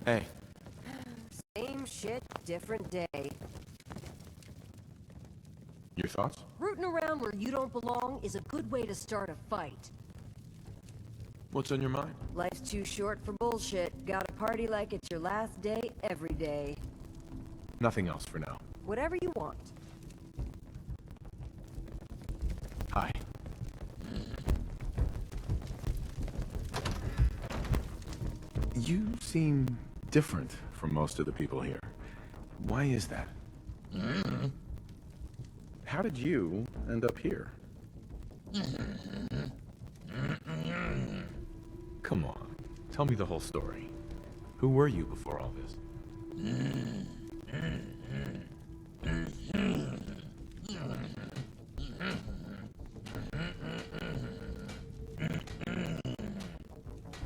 Hey, Same shit, different day. your thoughts? Rooting around where you don't belong is a good way to start a fight. What's on your mind? Life's too short for bullshit. Gotta party like it's your last day every day. Nothing else for now. Whatever you want. Hi. You seem different from most of the people here. Why is that? How did you end up here? Come on, tell me the whole story. Who were you before all this?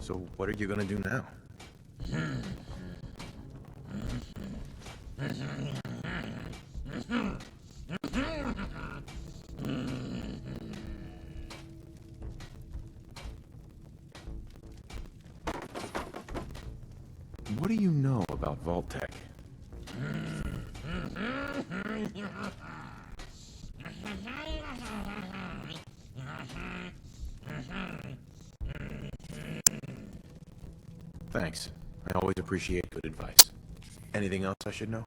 So what are you gonna do now? What do you know about Vault-Tec? Thanks. I always appreciate good advice. Anything else I should know?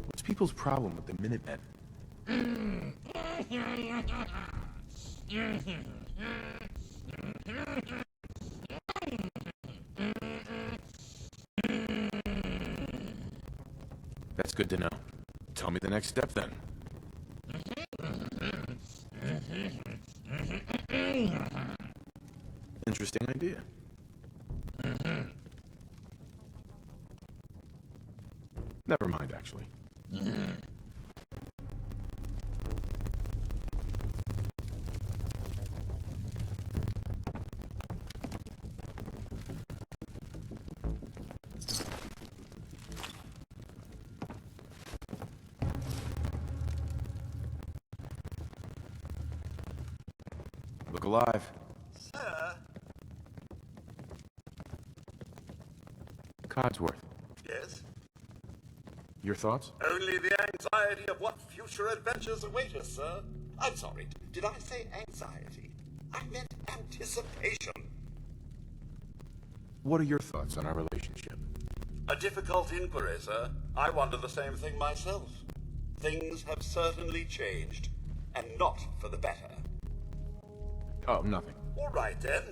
What's people's problem with the Minutemen? That's good to know. Tell me the next step then. Interesting idea. Never mind, actually. Look alive. Sir? Codsworth, Yes? your thoughts? Only the anxiety of what future adventures await us, sir. I'm sorry, did I say anxiety? I meant anticipation. What are your thoughts on our relationship? A difficult inquiry, sir. I wonder the same thing myself. Things have certainly changed, and not for the better. Oh, nothing. All right, then.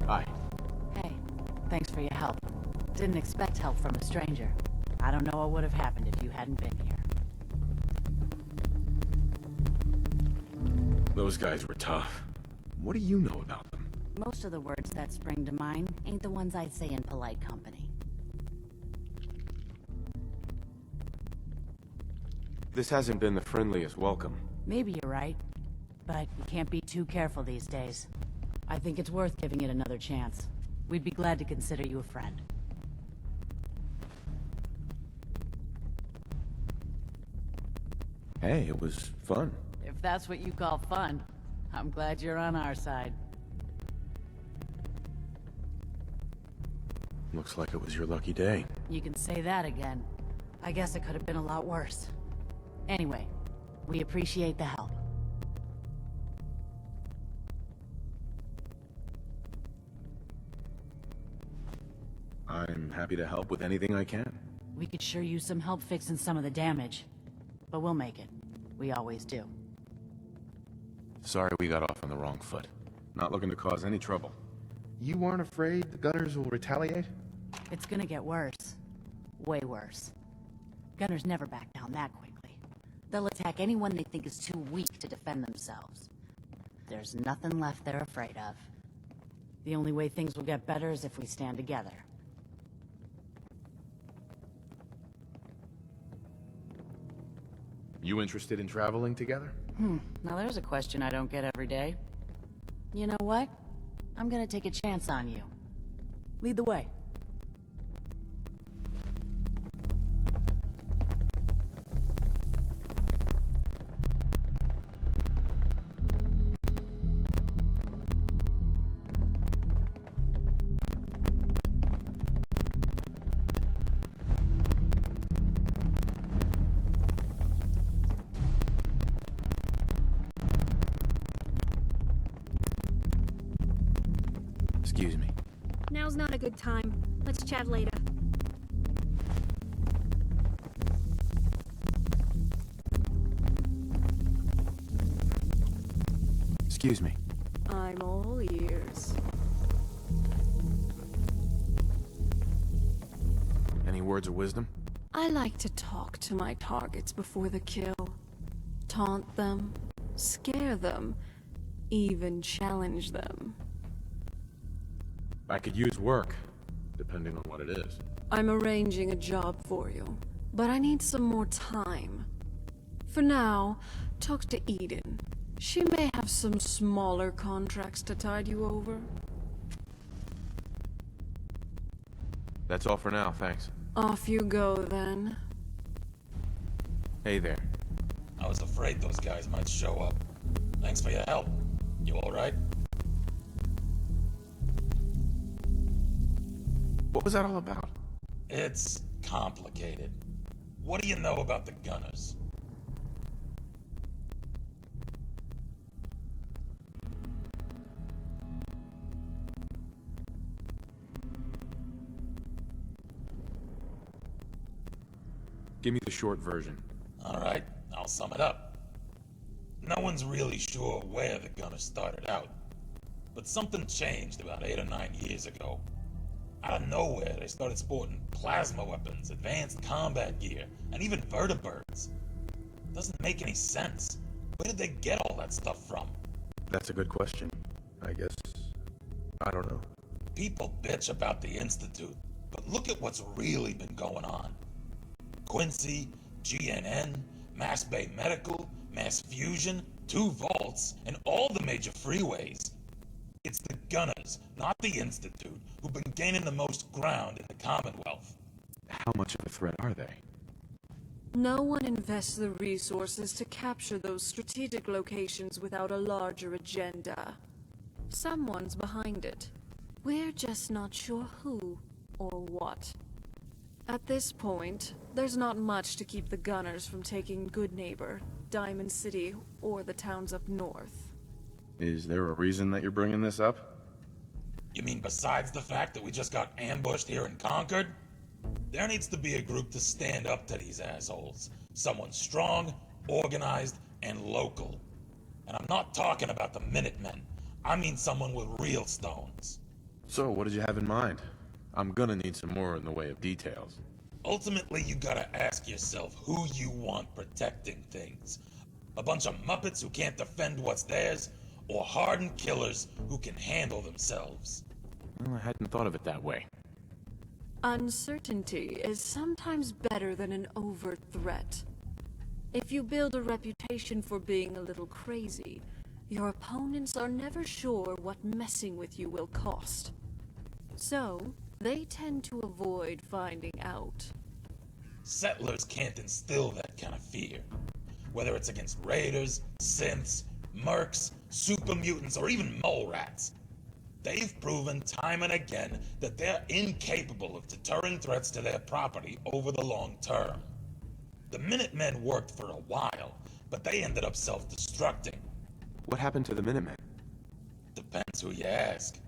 Hi. Hey, thanks for your help. Didn't expect help from a stranger. I don't know what would have happened if you hadn't been here. Those guys were tough. What do you know about them? Most of the words that spring to mind ain't the ones I'd say in polite company. This hasn't been the friendliest welcome. Maybe you're right, but you can't be too careful these days. I think it's worth giving it another chance. We'd be glad to consider you a friend. Hey, it was fun. If that's what you call fun, I'm glad you're on our side. Looks like it was your lucky day. You can say that again. I guess it could have been a lot worse. Anyway, we appreciate the help. I'm happy to help with anything I can. We could sure use some help fixing some of the damage. But we'll make it. We always do. Sorry we got off on the wrong foot. Not looking to cause any trouble. You aren't afraid the Gunners will retaliate? It's gonna get worse. Way worse. Gunners never back down that quickly. They'll attack anyone they think is too weak to defend themselves. There's nothing left they're afraid of. The only way things will get better is if we stand together. You interested in traveling together? Now there's a question I don't get every day. You know what? I'm gonna take a chance on you. Lead the way. Excuse me. Now's not a good time. Let's chat later. Excuse me. I'm all ears. Any words of wisdom? I like to talk to my targets before the kill. Taunt them, scare them, even challenge them. I could use work, depending on what it is. I'm arranging a job for you, but I need some more time. For now, talk to Eden. She may have some smaller contracts to tide you over. That's all for now, thanks. Off you go, then. Hey there. I was afraid those guys might show up. Thanks for your help. You alright? What was that all about? It's complicated. What do you know about the Gunners? Give me the short version. Alright, I'll sum it up. No one's really sure where the Gunners started out, but something changed about 8 or 9 years ago. Out of nowhere, they started sporting plasma weapons, advanced combat gear, and even vertibirds. Doesn't make any sense. Where did they get all that stuff from? That's a good question. I guess... I don't know. People bitch about the Institute, but look at what's really been going on. Quincy, GNN, Mass Bay Medical, Mass Fusion, 2 vaults, and all the major freeways. It's the Gunners, not the Institute, who've been gaining the most ground in the Commonwealth. How much of a threat are they? No one invests the resources to capture those strategic locations without a larger agenda. Someone's behind it. We're just not sure who or what. At this point, there's not much to keep the Gunners from taking Good Neighbor, Diamond City, or the towns up north. Is there a reason that you're bringing this up? You mean besides the fact that we just got ambushed here in Concord? There needs to be a group to stand up to these assholes. Someone strong, organized, and local. And I'm not talking about the Minutemen. I mean someone with real stones. So, what did you have in mind? I'm gonna need some more in the way of details. Ultimately, you gotta ask yourself who you want protecting things. A bunch of Muppets who can't defend what's theirs, or hardened killers who can handle themselves. Well, I hadn't thought of it that way. Uncertainty is sometimes better than an overt threat. If you build a reputation for being a little crazy, your opponents are never sure what messing with you will cost. So, they tend to avoid finding out. Settlers can't instill that kind of fear. Whether it's against raiders, synths, mercs, super mutants, or even mole rats. They've proven time and again that they're incapable of deterring threats to their property over the long term. The Minutemen worked for a while, but they ended up self-destructing. What happened to the Minutemen? Depends who you ask.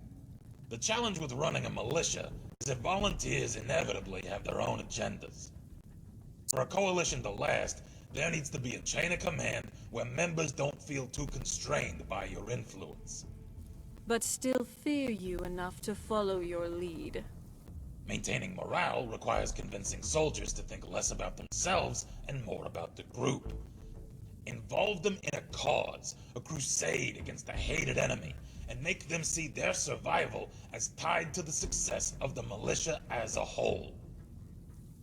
The challenge with running a militia is that volunteers inevitably have their own agendas. For a coalition to last, there needs to be a chain of command where members don't feel too constrained by your influence. But still fear you enough to follow your lead. Maintaining morale requires convincing soldiers to think less about themselves and more about the group. Involve them in a cause, a crusade against a hated enemy, and make them see their survival as tied to the success of the militia as a whole.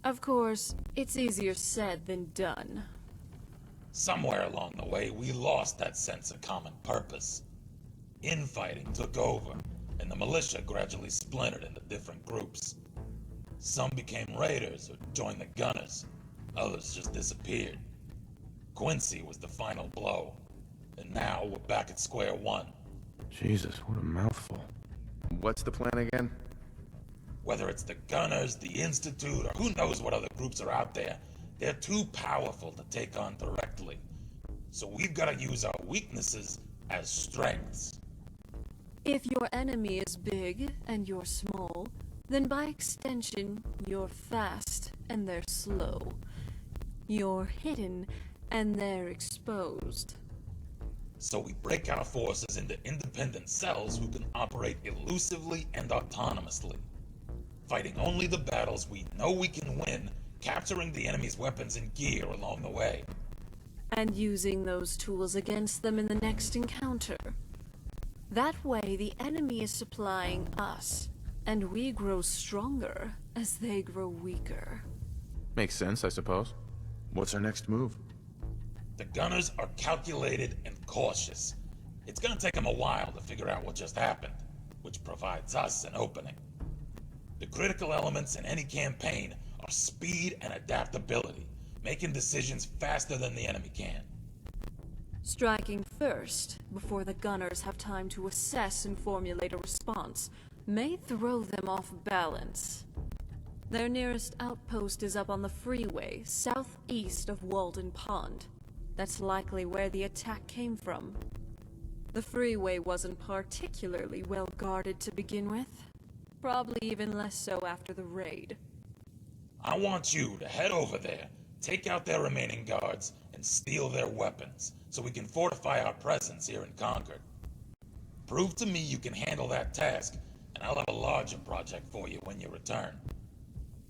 Of course, it's easier said than done. Somewhere along the way, we lost that sense of common purpose. Infighting took over, and the militia gradually splintered into different groups. Some became raiders or joined the gunners. Others just disappeared. Quincy was the final blow, and now we're back at square one. Jesus, what a mouthful. What's the plan again? Whether it's the Gunners, the Institute, or who knows what other groups are out there, they're too powerful to take on directly. So we've got to use our weaknesses as strengths. If your enemy is big and you're small, then by extension, you're fast and they're slow. You're hidden and they're exposed. So we break our forces into independent cells who can operate elusively and autonomously, fighting only the battles we know we can win, capturing the enemy's weapons and gear along the way. And using those tools against them in the next encounter. That way, the enemy is supplying us, and we grow stronger as they grow weaker. Makes sense, I suppose. What's our next move? The Gunners are calculated and cautious. It's gonna take them a while to figure out what just happened, which provides us an opening. The critical elements in any campaign are speed and adaptability, making decisions faster than the enemy can. Striking first, before the gunners have time to assess and formulate a response, may throw them off balance. Their nearest outpost is up on the freeway, southeast of Walden Pond. That's likely where the attack came from. The freeway wasn't particularly well guarded to begin with. Probably even less so after the raid. I want you to head over there, take out their remaining guards, and steal their weapons, so we can fortify our presence here in Concord. Prove to me you can handle that task, and I'll have a larger project for you when you return.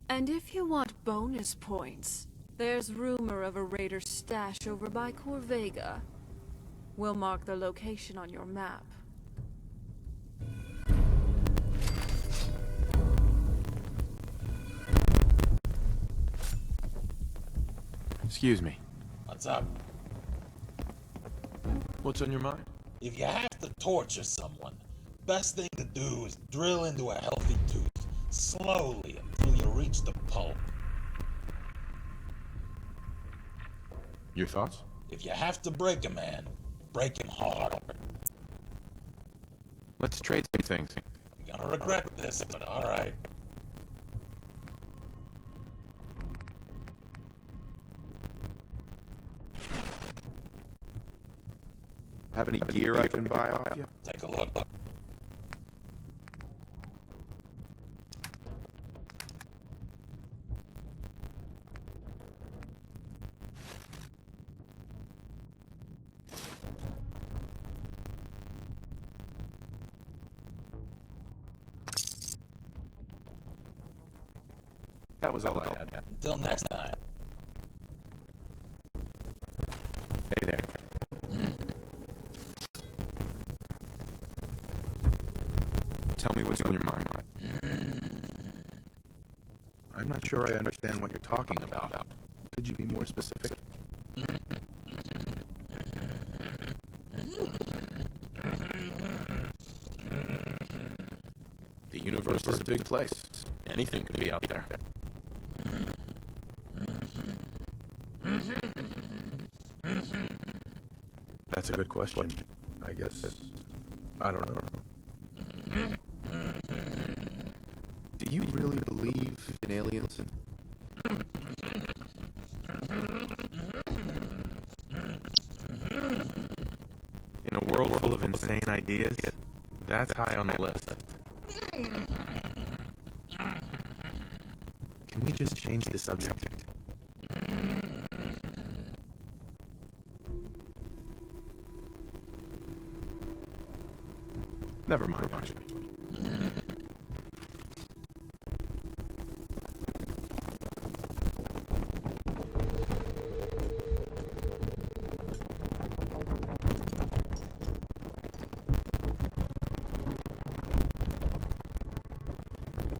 And if you want bonus points, there's rumor of a raider stash over by Corvega. We'll mark the location on your map. Excuse me. What's up? What's on your mind? If you have to torture someone, best thing to do is drill into a healthy tooth, slowly until you reach the pulp. Your thoughts? If you have to break a man, break him hard. Let's trade some things. You're gonna regret this, but alright. Have any gear I can buy off you? Take a look. That was all I had. Until next time. Hey there. Tell me what's on your mind. I'm not sure I understand what you're talking about. Could you be more specific? The universe is a big place. Anything could be out there. That's a good question. I guess... I don't know. Do you really believe in aliens? In a world full of insane ideas, that's high on the list. Can we just change the subject? Never mind, actually.